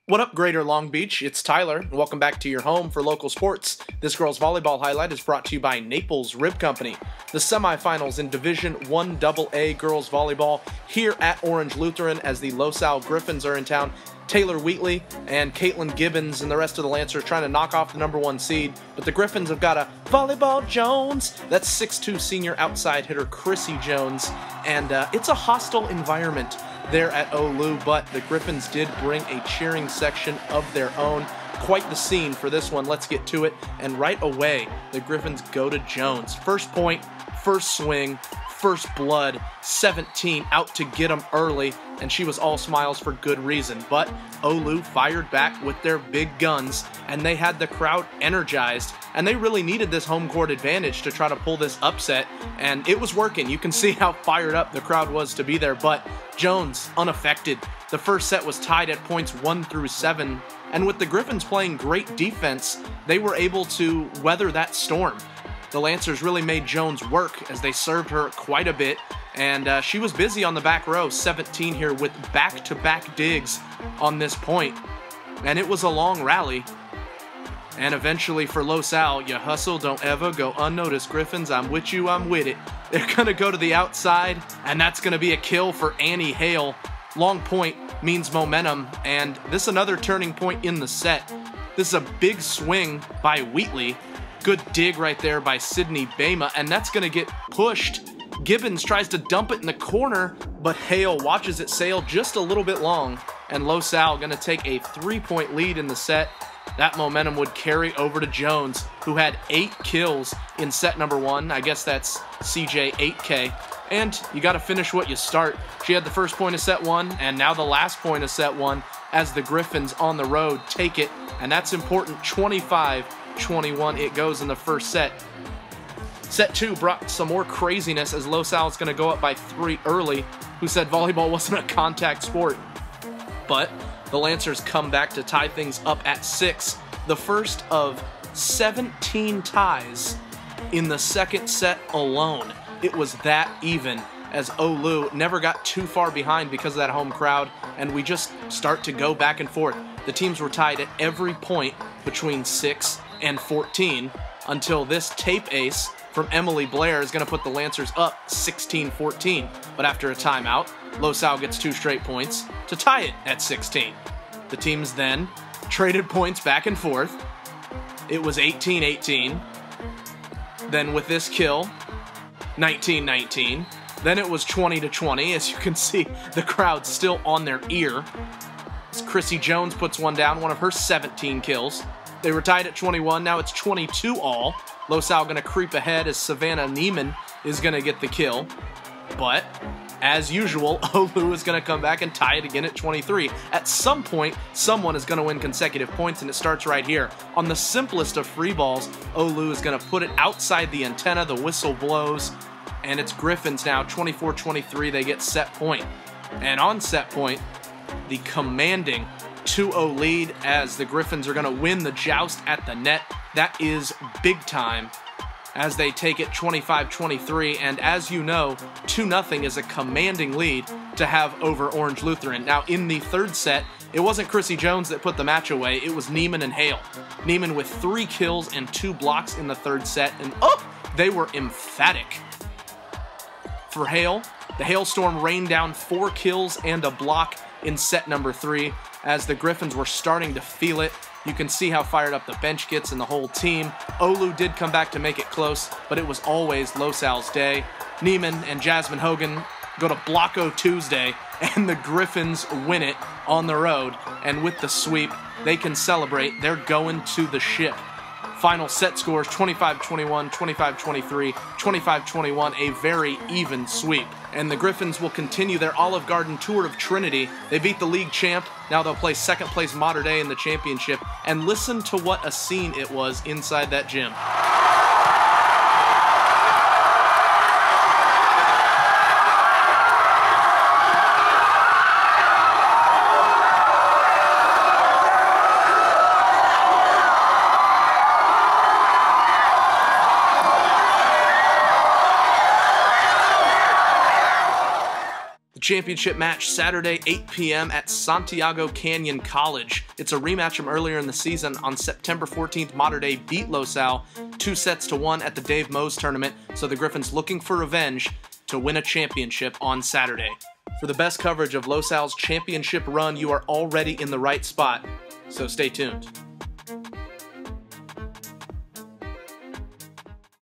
What up, Greater Long Beach? It's Tyler, and welcome back to your home for local sports. This girls' volleyball highlight is brought to you by Naples Rib Company. The semifinals in Division I AA girls volleyball here at Orange Lutheran as the Los Al Griffins are in town. Taylor Wheatley and Caitlin Gibbons and the rest of the Lancers trying to knock off the #1 seed, but the Griffins have got a Volleyball Jones. That's 6'2" senior outside hitter Chrissy Jones, and it's a hostile environment there at Olu, but the Griffins did bring a cheering section of their own. Quite the scene for this one. Let's get to it, and right away the Griffins go to Jones. First point, first swing, first blood, 17 out to get them early, and she was all smiles for good reason. But Olu fired back with their big guns, and they had the crowd energized, and they really needed this home court advantage to try to pull this upset, and it was working. You can see how fired up the crowd was to be there, but Jones unaffected. The first set was tied at points 1 through 7, and with the Griffins playing great defense, they were able to weather that storm. The Lancers really made Jones work as they served her quite a bit, and she was busy on the back row, 17 here with back-to-back digs on this point. And it was a long rally. And eventually for Los Al, you hustle, don't ever go unnoticed. Griffins, I'm with you, I'm with it. They're going to go to the outside, and that's going to be a kill for Annie Hale. Long point means momentum, and this is another turning point in the set. This is a big swing by Wheatley. Good dig right there by Sydney Bama, and that's going to get pushed. Gibbons tries to dump it in the corner, but Hale watches it sail just a little bit long, and Los Al going to take a 3-point lead in the set. That momentum would carry over to Jones, who had 8 kills in set number 1. I guess that's CJ 8K. And you got to finish what you start. She had the first point of set 1, and now the last point of set 1 as the Griffins on the road take it, and that's important. 25-21 it goes in the first set. Set 2 brought some more craziness as Los Al is going to go up by 3 early. Who said volleyball wasn't a contact sport? But the Lancers come back to tie things up at 6. The first of 17 ties in the second set alone. It was that even as Olu never got too far behind because of that home crowd, and we just start to go back and forth. The teams were tied at every point between 6 and 14 until this tape ace from Emily Blair is going to put the Lancers up 16-14. But after a timeout, Los Al gets 2 straight points to tie it at 16. The teams then traded points back and forth. It was 18-18. Then with this kill, 19-19. Then it was 20-20. As you can see, the crowd's still on their ear. As Chrissy Jones puts one down, one of her 17 kills. They were tied at 21. Now it's 22 all. Los Al going to creep ahead as Savannah Neiman is going to get the kill. But, as usual, Olu is going to come back and tie it again at 23. At some point, someone is going to win consecutive points, and it starts right here. On the simplest of free balls, Olu is going to put it outside the antenna. The whistle blows, and it's Griffins now. 24-23, they get set point. And on set point, the commanding 2-0 lead as the Griffins are going to win the joust at the net. That is big time as they take it 25-23, and as you know, 2-0 is a commanding lead to have over Orange Lutheran. Now, in the third set, it wasn't Chrissy Jones that put the match away, it was Neiman and Hale. Neiman with 3 kills and 2 blocks in the third set, and they were emphatic. For Hale, the Hailstorm rained down 4 kills and a block in set number 3 as the Griffins were starting to feel it. You can see how fired up the bench gets and the whole team. Olu did come back to make it close, but it was always Los Al's day. Neiman and Jasmine Hogan go to Blocko Tuesday, and the Griffins win it on the road. And with the sweep, they can celebrate. They're going to the ship. Final set scores 25-21, 25-23, 25-21, a very even sweep. And the Griffins will continue their Olive Garden tour of Trinity. They beat the league champ. Now they'll play second place Mater Dei in the championship. And listen to what a scene it was inside that gym. Championship match Saturday, 8 p.m. at Santiago Canyon College. It's a rematch from earlier in the season. On September 14th, Mater Dei beat LoSal 2-1 at the Dave Mose tournament, so the Griffins looking for revenge to win a championship on Saturday. For the best coverage of LoSal's championship run, you are already in the right spot, so stay tuned.